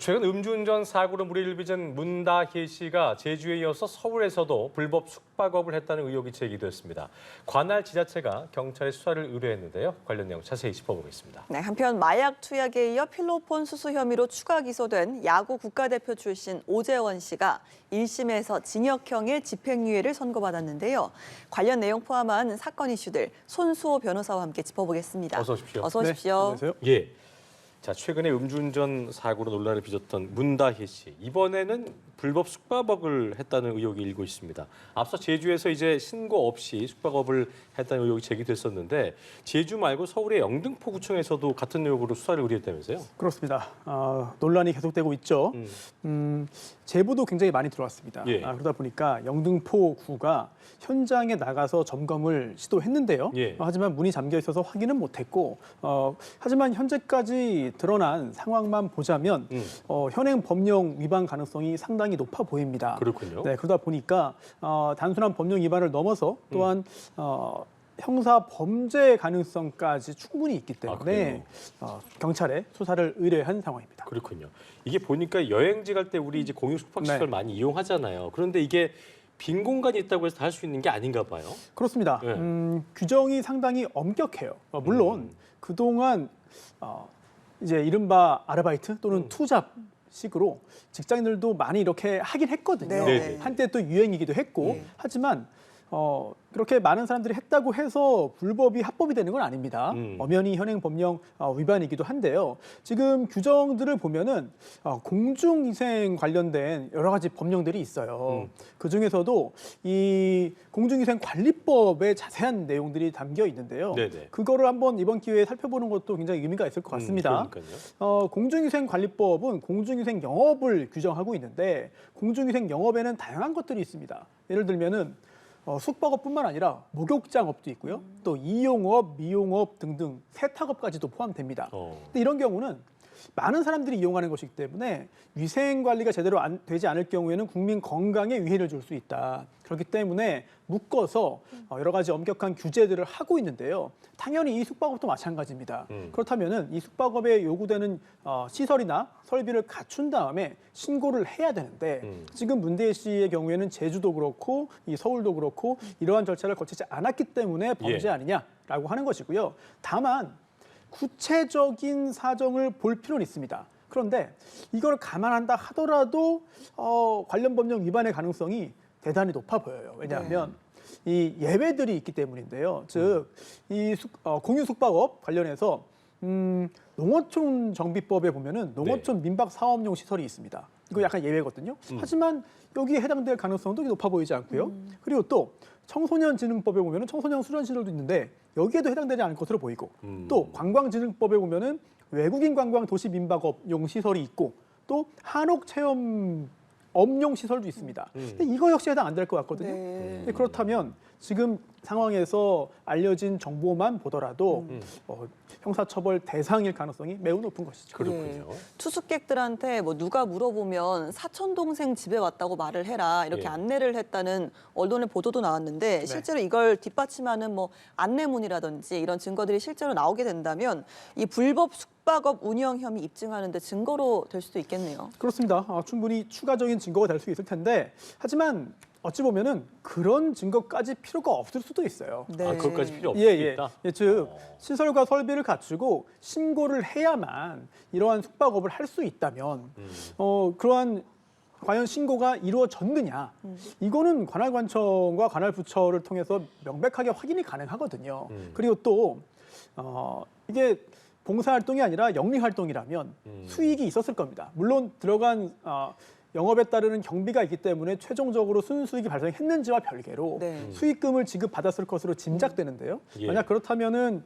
최근 음주운전 사고로 무리를 빚은 문다혜 씨가 제주에 이어서 서울에서도 불법 숙박업을 했다는 의혹이 제기됐습니다. 관할 지자체가 경찰에 수사를 의뢰했는데요. 관련 내용 자세히 짚어보겠습니다. 네, 한편 마약 투약에 이어 필로폰 수수 혐의로 추가 기소된 야구 국가대표 출신 오재원 씨가 1심에서 징역형의 집행유예를 선고받았는데요. 관련 내용 포함한 사건 이슈들 손수호 변호사와 함께 짚어보겠습니다. 어서 오십시오. 어서 오십시오. 네, 안녕하세요. 예. 자, 최근에 음주운전 사고로 논란을 빚었던 문다혜 씨. 이번에는 불법 숙박업을 했다는 의혹이 일고 있습니다. 앞서 제주에서 이제 신고 없이 숙박업을 했다는 의혹이 제기됐었는데 제주 말고 서울의 영등포구청에서도 같은 의혹으로 수사를 의뢰했다면서요? 그렇습니다. 논란이 계속되고 있죠. 제보도 굉장히 많이 들어왔습니다. 예. 그러다 보니까 영등포구가 현장에 나가서 점검을 시도했는데요. 예. 하지만 문이 잠겨 있어서 확인은 못했고, 하지만 현재까지 드러난 상황만 보자면 현행 법령 위반 가능성이 상당히 높아 보입니다. 그렇군요. 네, 그러다 보니까 단순한 법령 위반을 넘어서 또한 형사 범죄 가능성까지 충분히 있기 때문에 경찰에 수사를 의뢰한 상황입니다. 그렇군요. 이게 보니까 여행지 갈 때 우리 이제 공유 숙박시설 네. 많이 이용하잖아요. 그런데 이게 빈 공간이 있다고 해서 다 할 수 있는 게 아닌가 봐요. 그렇습니다. 네. 규정이 상당히 엄격해요. 물론 그동안 이제 이른바 아르바이트 또는 투잡식으로 직장인들도 많이 이렇게 하긴 했거든요. 네. 한때 또 유행이기도 했고 네. 하지만 그렇게 많은 사람들이 했다고 해서 불법이 합법이 되는 건 아닙니다. 엄연히 현행 법령 위반이기도 한데요. 지금 규정들을 보면은 공중위생 관련된 여러 가지 법령들이 있어요. 그 중에서도 이 공중위생관리법에 자세한 내용들이 담겨 있는데요. 네네. 그거를 한번 이번 기회에 살펴보는 것도 굉장히 의미가 있을 것 같습니다. 그러니까요. 공중위생관리법은 공중위생 영업을 규정하고 있는데 공중위생 영업에는 다양한 것들이 있습니다. 예를 들면은 숙박업뿐만 아니라 목욕장업도 있고요. 또 이용업, 미용업 등등 세탁업까지도 포함됩니다. 근데 이런 경우는 많은 사람들이 이용하는 것이기 때문에 위생 관리가 제대로 되지 않을 경우에는 국민 건강에 위해를 줄 수 있다. 그렇기 때문에 묶어서 여러 가지 엄격한 규제들을 하고 있는데요. 당연히 이 숙박업도 마찬가지입니다. 그렇다면은 이 숙박업에 요구되는 시설이나 설비를 갖춘 다음에 신고를 해야 되는데 지금 문대혜 씨의 경우에는 제주도 그렇고 이 서울도 그렇고 이러한 절차를 거치지 않았기 때문에 범죄 아니냐라고 하는 것이고요. 다만 구체적인 사정을 볼 필요는 있습니다. 그런데 이걸 감안한다 하더라도 관련 법령 위반의 가능성이 대단히 높아 보여요. 왜냐하면 이 예외들이 있기 때문인데요. 즉, 이 공유 숙박업 관련해서 농어촌 정비법에 보면은 농어촌 민박 사업용 시설이 있습니다. 이거 약간 예외거든요. 하지만 여기에 해당될 가능성도 높아 보이지 않고요. 그리고 또 청소년진흥법에 보면은 청소년 수련시설도 있는데 여기에도 해당되지 않을 것으로 보이고 또 관광진흥법에 보면은 외국인 관광 도시 민박업용 시설이 있고 또 한옥 체험 업용 시설도 있습니다. 근데 이거 역시 해당 안 될 것 같거든요. 네. 근데 그렇다면 지금 상황에서 알려진 정보만 보더라도 형사처벌 대상일 가능성이 매우 높은 것이죠. 그렇군요. 투숙객들한테 뭐 누가 물어보면 사촌 동생 집에 왔다고 말을 해라 이렇게 예. 안내를 했다는 언론의 보도도 나왔는데 실제로 이걸 뒷받침하는 뭐 안내문이라든지 이런 증거들이 실제로 나오게 된다면 이 불법 숙박업 운영 혐의 입증하는데 증거로 될 수도 있겠네요. 그렇습니다. 충분히 추가적인 증거가 될 수 있을 텐데 하지만 어찌 보면은 그런 증거까지 필요가 없을 수도 있어요. 네. 아, 그것까지 필요 없을 수 있다? 즉 시설과 설비를 갖추고 신고를 해야만 이러한 숙박업을 할 수 있다면 그러한 과연 신고가 이루어졌느냐 이거는 관할관청과 관할부처를 통해서 명백하게 확인이 가능하거든요. 그리고 또 이게 봉사활동이 아니라 영리활동이라면 수익이 있었을 겁니다. 물론 들어간 영업에 따르는 경비가 있기 때문에 최종적으로 순수익이 발생했는지와 별개로 수익금을 지급받았을 것으로 짐작되는데요. 만약 그렇다면은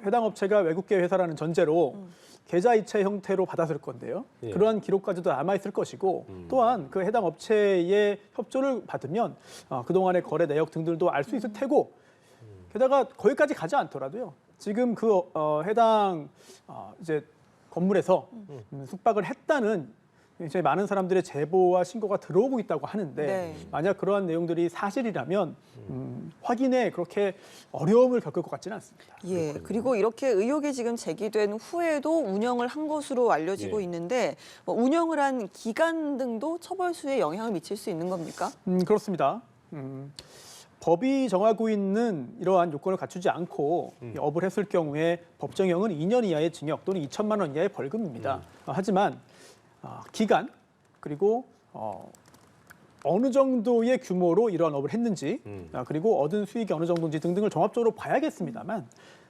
해당 업체가 외국계 회사라는 전제로 계좌이체 형태로 받았을 건데요. 그러한 기록까지도 남아있을 것이고 또한 그 해당 업체의 협조를 받으면 그동안의 거래 내역 등들도 알 수 있을 테고 게다가 거기까지 가지 않더라도요. 지금 그 해당 이제 건물에서 숙박을 했다는 굉장히 많은 사람들의 제보와 신고가 들어오고 있다고 하는데 네. 만약 그러한 내용들이 사실이라면 확인에 그렇게 어려움을 겪을 것 같지는 않습니다. 예, 그리고 이렇게 의혹이 지금 제기된 후에도 운영을 한 것으로 알려지고 예. 있는데 뭐 운영을 한 기간 등도 처벌 수에 영향을 미칠 수 있는 겁니까? 그렇습니다. 법이 정하고 있는 이러한 요건을 갖추지 않고 업을 했을 경우에 법정형은 2년 이하의 징역 또는 2천만 원 이하의 벌금입니다. 하지만 기간 그리고 어느 정도의 규모로 이러한 업을 했는지 그리고 얻은 수익이 어느 정도인지 등등을 종합적으로 봐야겠습니다만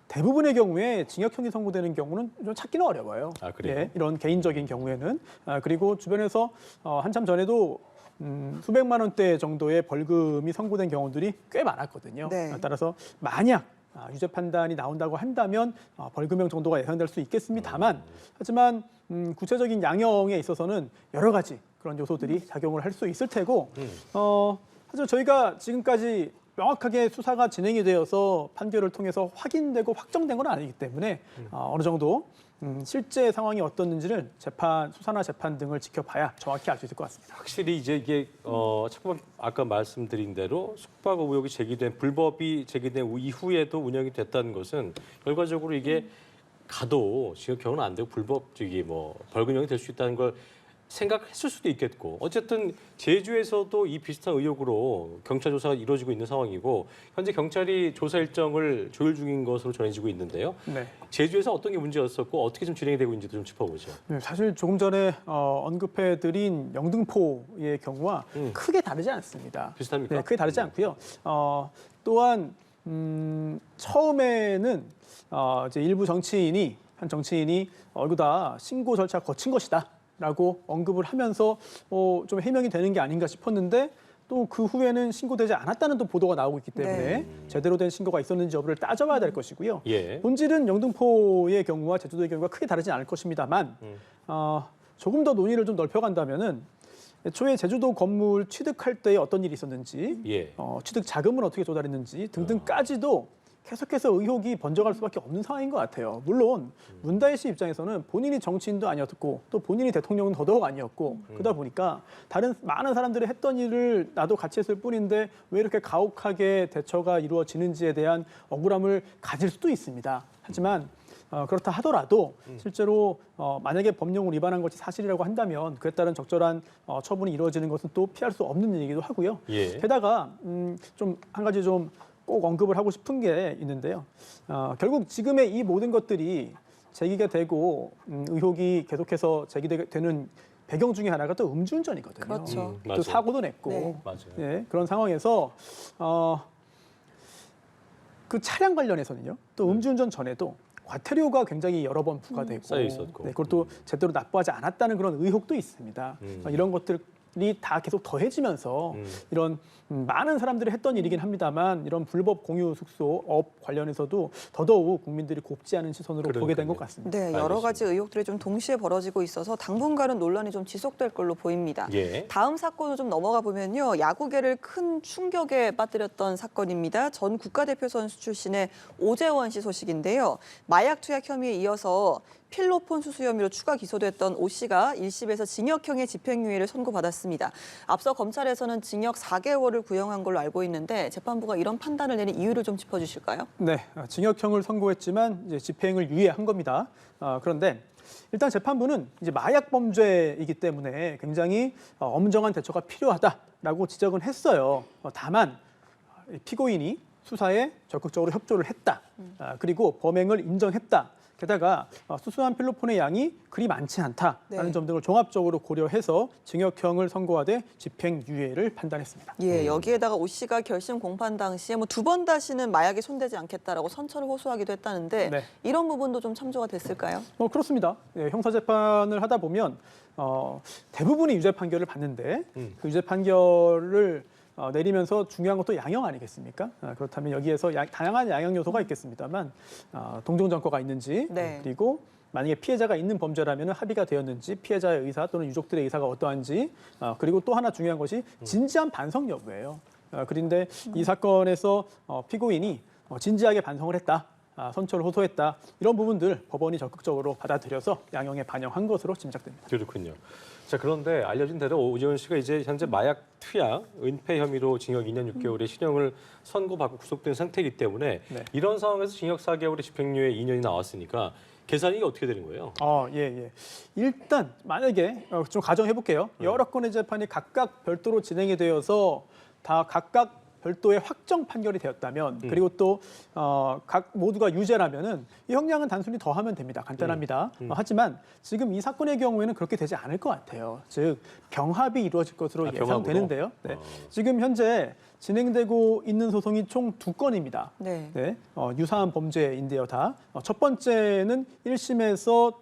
대부분의 경우에 징역형이 선고되는 경우는 좀 찾기는 어려워요. 아, 그래요? 예, 이런 개인적인 경우에는 그리고 주변에서 한참 전에도 수백만 원대 정도의 벌금이 선고된 경우들이 꽤 많았거든요. 네. 따라서 만약 유죄 판단이 나온다고 한다면 벌금형 정도가 예상될 수 있겠습니다만 하지만 구체적인 양형에 있어서는 여러 가지 그런 요소들이 작용을 할 수 있을 테고 하지만 저희가 지금까지 명확하게 수사가 진행이 되어서 판결을 통해서 확인되고 확정된 건 아니기 때문에 어느 정도 실제 상황이 어떻는지를 수사나 재판 등을 지켜봐야 정확히 알 수 있을 것 같습니다. 확실히 이제 이게 잠깐만 아까 말씀드린 대로 숙박업 의혹이 제기된 불법이 제기된 이후에도 운영이 됐다는 것은 결과적으로 이게 가도 징역형은 안 되고 불법적이 뭐 벌금형이 될 수 있다는 걸 생각했을 수도 있겠고 어쨌든 제주에서도 이 비슷한 의혹으로 경찰 조사가 이루어지고 있는 상황이고 현재 경찰이 조사 일정을 조율 중인 것으로 전해지고 있는데요. 네. 제주에서 어떤 게 문제였었고 어떻게 좀 진행이 되고 있는지도 좀 짚어보죠. 네, 사실 조금 전에 언급해드린 영등포의 경우와 크게 다르지 않습니다. 비슷합니까? 네, 크게 다르지 않고요. 또한 처음에는 이제 일부 한 정치인이 이거 다 신고 절차 거친 것이다라고 언급을 하면서 좀 해명이 되는 게 아닌가 싶었는데 또 그 후에는 신고되지 않았다는 또 보도가 나오고 있기 때문에 네. 제대로 된 신고가 있었는지 여부를 따져봐야 될 것이고요. 예. 본질은 영등포의 경우와 제주도의 경우가 크게 다르지 않을 것입니다만 조금 더 논의를 좀 넓혀간다면은 애초에 제주도 건물 취득할 때 어떤 일이 있었는지, 예. 취득 자금은 어떻게 조달했는지 등등까지도 계속해서 의혹이 번져갈 수밖에 없는 상황인 것 같아요. 물론 문다혜 씨 입장에서는 본인이 정치인도 아니었고 또 본인이 대통령은 더더욱 아니었고 그러다 보니까 다른 많은 사람들이 했던 일을 나도 같이 했을 뿐인데 왜 이렇게 가혹하게 대처가 이루어지는지에 대한 억울함을 가질 수도 있습니다. 하지만 그렇다 하더라도 실제로 만약에 법령을 위반한 것이 사실이라고 한다면 그에 따른 적절한 처분이 이루어지는 것은 또 피할 수 없는 일이기도 하고요. 예. 게다가 좀 한 가지 좀 꼭 언급을 하고 싶은 게 있는데요. 결국 지금의 이 모든 것들이 제기가 되고 의혹이 계속해서 제기되는 배경 중에 하나가 또 음주운전이거든요. 그렇죠. 또 맞아요. 사고도 냈고 네. 맞아요. 예, 그런 상황에서 그 차량 관련해서는요. 또 음주운전 전에도 과태료가 굉장히 여러 번 부과되고 쌓여 있었고. 그걸 또 제대로 납부하지 않았다는 그런 의혹도 있습니다. 이런 것들이 다 계속 더해지면서 이런 많은 사람들이 했던 일이긴 합니다만 이런 불법 공유 숙소업 관련해서도 더더욱 국민들이 곱지 않은 시선으로 보게 된 것 그러니까요. 같습니다. 네, 여러 알겠습니다. 가지 의혹들이 좀 동시에 벌어지고 있어서 당분간은 논란이 좀 지속될 걸로 보입니다. 예. 다음 사건으로 좀 넘어가 보면요. 야구계를 큰 충격에 빠뜨렸던 사건입니다. 전 국가대표 선수 출신의 오재원 씨 소식인데요. 마약 투약 혐의에 이어서 필로폰 수수 혐의로 추가 기소됐던 오 씨가 1심에서 징역형의 집행유예를 선고받았습니다. 앞서 검찰에서는 징역 4개월을 구형한 걸로 알고 있는데 재판부가 이런 판단을 내린 이유를 좀 짚어주실까요? 네, 징역형을 선고했지만 이제 집행을 유예한 겁니다. 그런데 일단 재판부는 이제 마약 범죄이기 때문에 굉장히 엄정한 대처가 필요하다라고 지적은 했어요. 다만 피고인이 수사에 적극적으로 협조를 했다. 그리고 범행을 인정했다. 게다가 수수한 필로폰의 양이 그리 많지 않다라는 네. 점 등을 종합적으로 고려해서 징역형을 선고하되 집행유예를 판단했습니다. 예, 여기에다가 오 씨가 결심 공판 당시에 뭐 두 번 다시는 마약에 손대지 않겠다라고 선처를 호소하기도 했다는데 네. 이런 부분도 좀 참조가 됐을까요? 그렇습니다. 예, 형사재판을 하다 보면 대부분이 유죄 판결을 받는데 그 유죄 판결을 내리면서 중요한 것도 양형 아니겠습니까? 그렇다면 여기에서 다양한 양형 요소가 있겠습니다만 동종전과가 있는지 네. 그리고 만약에 피해자가 있는 범죄라면 합의가 되었는지 피해자의 의사 또는 유족들의 의사가 어떠한지 그리고 또 하나 중요한 것이 진지한 반성 여부예요. 그런데 이 사건에서 피고인이 진지하게 반성을 했다. 선처를 호소했다. 이런 부분들 법원이 적극적으로 받아들여서 양형에 반영한 것으로 짐작됩니다. 그렇군요. 자, 그런데 알려진 대로 오재원 씨가 이제 현재 마약 투약, 은폐 혐의로 징역 2년 6개월의 실형을 선고받고 구속된 상태이기 때문에 네. 이런 상황에서 징역 4개월의 집행유예 2년이 나왔으니까 계산이 어떻게 되는 거예요? 예. 일단 만약에 좀 가정해 볼게요. 여러 건의 재판이 각각 별도로 진행이 되어서 다 각각 별도의 확정 판결이 되었다면 그리고 또 각 모두가 유죄라면은 이 형량은 단순히 더하면 됩니다. 간단합니다. 하지만 지금 이 사건의 경우에는 그렇게 되지 않을 것 같아요. 즉 병합이 이루어질 것으로 예상되는데요. 네. 지금 현재 진행되고 있는 소송이 총 2건입니다. 네. 유사한 범죄인데요, 다. 첫 번째는 1심에서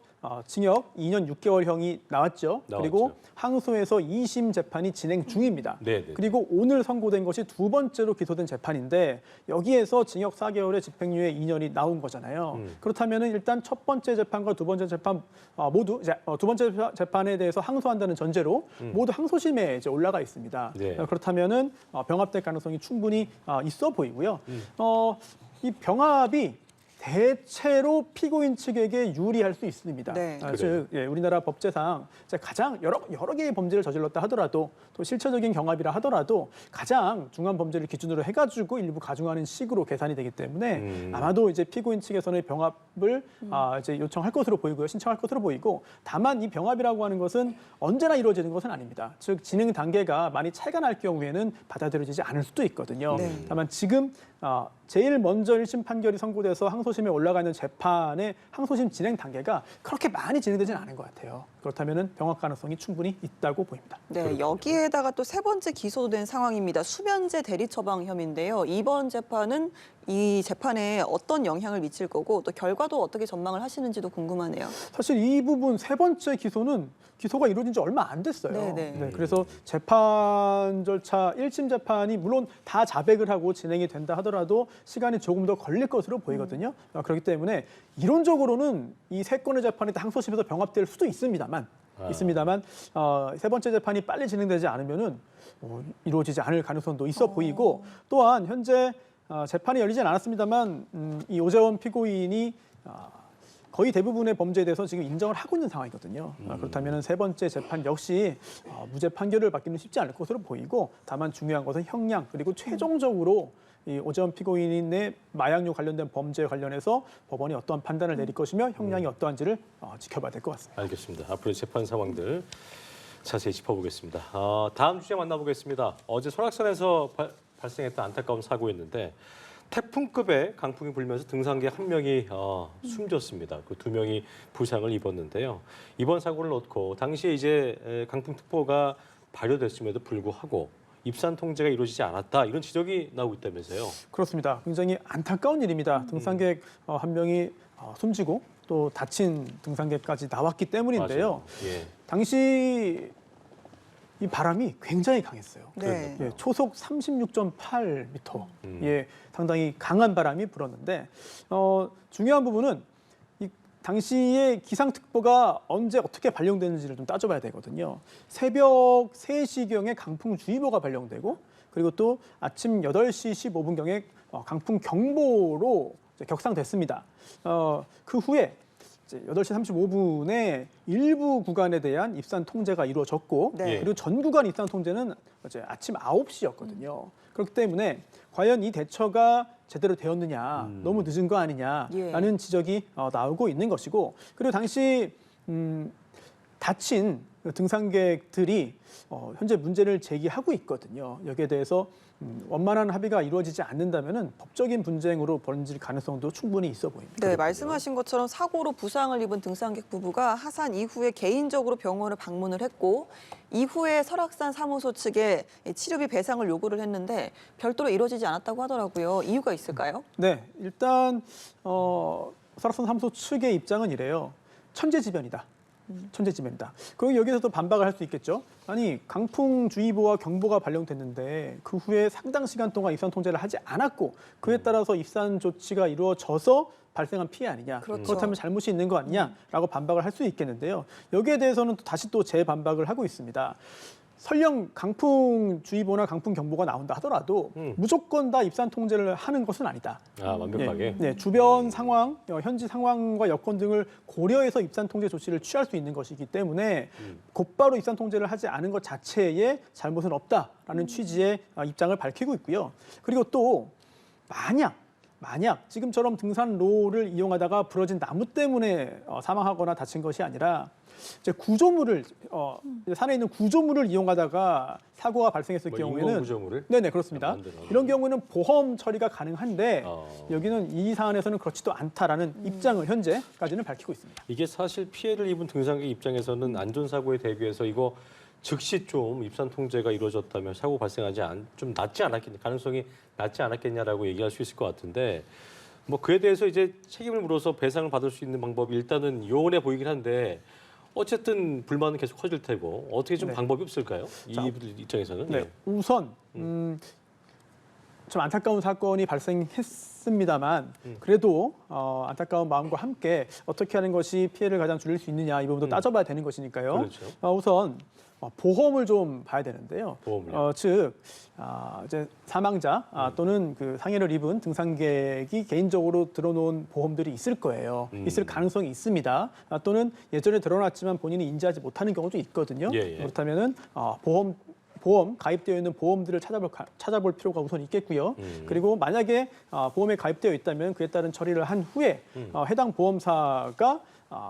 징역 2년 6개월형이 나왔죠. 그리고 항소에서 2심 재판이 진행 중입니다. 네네. 그리고 오늘 선고된 것이 두 번째로 기소된 재판인데 여기에서 징역 4개월의 집행유예 2년이 나온 거잖아요. 그렇다면 일단 첫 번째 재판과 두 번째 재판 모두 이제 두 번째 재판에 대해서 항소한다는 전제로 모두 항소심에 이제 올라가 있습니다. 네. 그렇다면은 병합될 가능성이 충분히 있어 보이고요. 이 병합이 대체로 피고인 측에게 유리할 수 있습니다. 네. 즉 우리나라 법제상 가장 여러 개의 범죄를 저질렀다 하더라도 또 실체적인 경합이라 하더라도 가장 중한 범죄를 기준으로 해가지고 일부 가중하는 식으로 계산이 되기 때문에 아마도 이제 피고인 측에서는 병합을 이제 요청할 것으로 보이고요, 신청할 것으로 보이고 다만 이 병합이라고 하는 것은 언제나 이루어지는 것은 아닙니다. 즉 진행 단계가 많이 차이가 날 경우에는 받아들여지지 않을 수도 있거든요. 다만 지금 제일 먼저 1심 판결이 선고돼서 항소심에 올라가는 재판의 항소심 진행 단계가 그렇게 많이 진행되지는 않은 것 같아요. 그렇다면 병합 가능성이 충분히 있다고 보입니다. 네, 여기에다가 또 세 번째 기소된 상황입니다. 수면제 대리 처방 혐의인데요. 이번 재판은 이 재판에 어떤 영향을 미칠 거고 또 결과도 어떻게 전망을 하시는지도 궁금하네요. 사실 이 부분 세 번째 기소가 이루어진 지 얼마 안 됐어요. 네. 그래서 재판 절차 1심 재판이 물론 다 자백을 하고 진행이 된다 하더라도 시간이 조금 더 걸릴 것으로 보이거든요. 그렇기 때문에 이론적으로는 이 세 건의 재판이 다 항소심에서 병합될 수도 있습니다만 세 번째 재판이 빨리 진행되지 않으면은 이루어지지 않을 가능성도 있어 보이고 또한 현재 재판이 열리진 않았습니다만 이 오재원 피고인이 거의 대부분의 범죄에 대해서 지금 인정을 하고 있는 상황이거든요. 그렇다면 세 번째 재판 역시 무죄 판결을 받기는 쉽지 않을 것으로 보이고 다만 중요한 것은 형량 그리고 최종적으로 이 오재원 피고인의 마약류 관련된 범죄에 관련해서 법원이 어떠한 판단을 내릴 것이며 형량이 어떠한지를 지켜봐야 될 것 같습니다. 알겠습니다. 앞으로 재판 상황들 자세히 짚어보겠습니다. 다음 주제 만나보겠습니다. 어제 설악산에서 발생했던 안타까운 사고였는데 태풍급의 강풍이 불면서 등산객 한 명이 숨졌습니다. 그 2명이 부상을 입었는데요. 이번 사고를 놓고 당시에 이제 강풍특보가 발효됐음에도 불구하고 입산 통제가 이루어지지 않았다 이런 지적이 나오고 있다면서요. 그렇습니다. 굉장히 안타까운 일입니다. 등산객 한 명이 숨지고 또 다친 등산객까지 나왔기 때문인데요. 예. 당시 이 바람이 굉장히 강했어요. 네. 초속 36.8m. 상당히 강한 바람이 불었는데 중요한 부분은 이 당시에 기상특보가 언제 어떻게 발령되는지를 좀 따져봐야 되거든요. 새벽 3시경에 강풍주의보가 발령되고 그리고 또 아침 8시 15분경에 강풍경보로 격상됐습니다. 그 후에 8시 35분에 일부 구간에 대한 입산 통제가 이루어졌고 네. 그리고 전 구간 입산 통제는 어제 아침 9시였거든요. 그렇기 때문에 과연 이 대처가 제대로 되었느냐, 너무 늦은 거 아니냐라는 지적이 나오고 있는 것이고 그리고 당시 다친 등산객들이 현재 문제를 제기하고 있거든요. 여기에 대해서 원만한 합의가 이루어지지 않는다면 법적인 분쟁으로 번질 가능성도 충분히 있어 보입니다. 네, 말씀하신 것처럼 사고로 부상을 입은 등산객 부부가 하산 이후에 개인적으로 병원을 방문을 했고 이후에 설악산 사무소 측에 치료비 배상을 요구를 했는데 별도로 이루어지지 않았다고 하더라고요. 이유가 있을까요? 네, 일단 설악산 사무소 측의 입장은 이래요. 천재지변이다. 천재지변이다. 그럼 여기서도 반박을 할 수 있겠죠. 아니 강풍주의보와 경보가 발령됐는데 그 후에 상당 시간 동안 입산 통제를 하지 않았고 그에 따라서 입산 조치가 이루어져서 발생한 피해 아니냐. 그렇죠. 그렇다면 잘못이 있는 거 아니냐라고 반박을 할 수 있겠는데요. 여기에 대해서는 다시 또 재반박을 하고 있습니다. 설령 강풍주의보나 강풍경보가 나온다 하더라도 무조건 다 입산 통제를 하는 것은 아니다. 아, 완벽하게. 네, 주변 상황, 현지 상황과 여건 등을 고려해서 입산 통제 조치를 취할 수 있는 것이기 때문에 곧바로 입산 통제를 하지 않은 것 자체에 잘못은 없다라는 취지의 입장을 밝히고 있고요. 그리고 또 만약 지금처럼 등산로를 이용하다가 부러진 나무 때문에 사망하거나 다친 것이 아니라 이제 구조물을 이제 산에 있는 구조물을 이용하다가 사고가 발생했을 뭐 경우에는 인공 구조물을? 네네 그렇습니다. 만드는. 이런 경우는 보험 처리가 가능한데 여기는 이 사안에서는 그렇지도 않다라는 입장을 현재까지는 밝히고 있습니다. 이게 사실 피해를 입은 등산객 입장에서는 안전사고에 대비해서 이거 즉시 좀 입산 통제가 이루어졌다면 사고 발생하지 좀 낮지 않았겠냐, 가능성이 낮지 않았겠냐라고 얘기할 수 있을 것 같은데 뭐 그에 대해서 이제 책임을 물어서 배상을 받을 수 있는 방법이 일단은 요원해 보이긴 한데 어쨌든 불만은 계속 커질 테고 어떻게 좀 네. 방법이 없을까요? 이분들 입장에서는. 네, 우선 좀 안타까운 사건이 발생했습니다만 그래도 안타까운 마음과 함께 어떻게 하는 것이 피해를 가장 줄일 수 있느냐 이 부분도 따져봐야 되는 것이니까요. 그렇죠. 우선 보험을 좀 봐야 되는데요. 보험을요? 즉 이제 사망자 또는 그 상해를 입은 등산객이 개인적으로 들어놓은 보험들이 있을 거예요. 있을 가능성이 있습니다. 또는 예전에 들어놨지만 본인이 인지하지 못하는 경우도 있거든요. 예, 예. 그렇다면은 보험 가입되어 있는 보험들을 찾아볼 필요가 우선 있겠고요. 그리고 만약에 보험에 가입되어 있다면 그에 따른 처리를 한 후에 해당 보험사가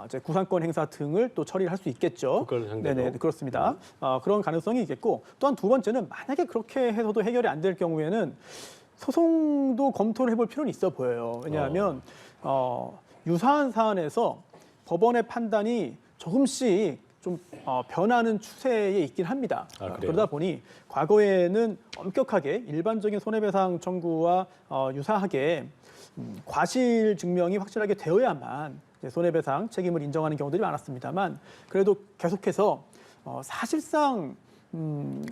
이제 구상권 행사 등을 또 처리를 할 수 있겠죠. 국가를 상대로. 네네 그렇습니다. 그런 가능성이 있겠고 또한 두 번째는 만약에 그렇게 해서도 해결이 안 될 경우에는 소송도 검토를 해볼 필요는 있어 보여요. 왜냐하면 유사한 사안에서 법원의 판단이 조금씩 좀 변하는 추세에 있긴 합니다. 그래요? 그러다 보니 과거에는 엄격하게 일반적인 손해배상 청구와 유사하게 과실 증명이 확실하게 되어야만 이제 손해배상 책임을 인정하는 경우들이 많았습니다만 그래도 계속해서 사실상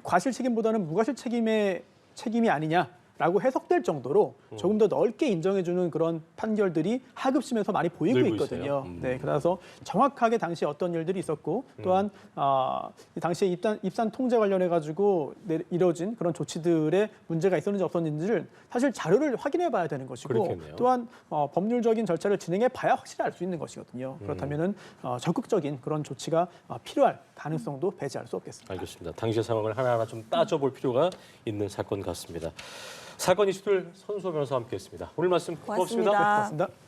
과실 책임보다는 무과실 책임이 아니냐라고 해석될 정도로 조금 더 넓게 인정해주는 그런 판결들이 하급심에서 많이 보이고 늘고 있거든요. 있어요? 네, 그래서 정확하게 당시 어떤 일들이 있었고 또한 당시에 입산 통제 관련해 가지고 이뤄진 그런 조치들의 문제가 있었는지 없었는지를 사실 자료를 확인해 봐야 되는 것이고 그렇겠네요. 또한 법률적인 절차를 진행해 봐야 확실히 알 수 있는 것이거든요. 그렇다면은 적극적인 그런 조치가 필요할 가능성도 배제할 수 없겠습니다. 알겠습니다. 당시의 상황을 하나하나 좀 따져볼 필요가 있는 사건 같습니다. 사건 이슈들 선수호 변호사와 함께했습니다. 오늘 말씀 고맙습니다. 고맙습니다. 고맙습니다.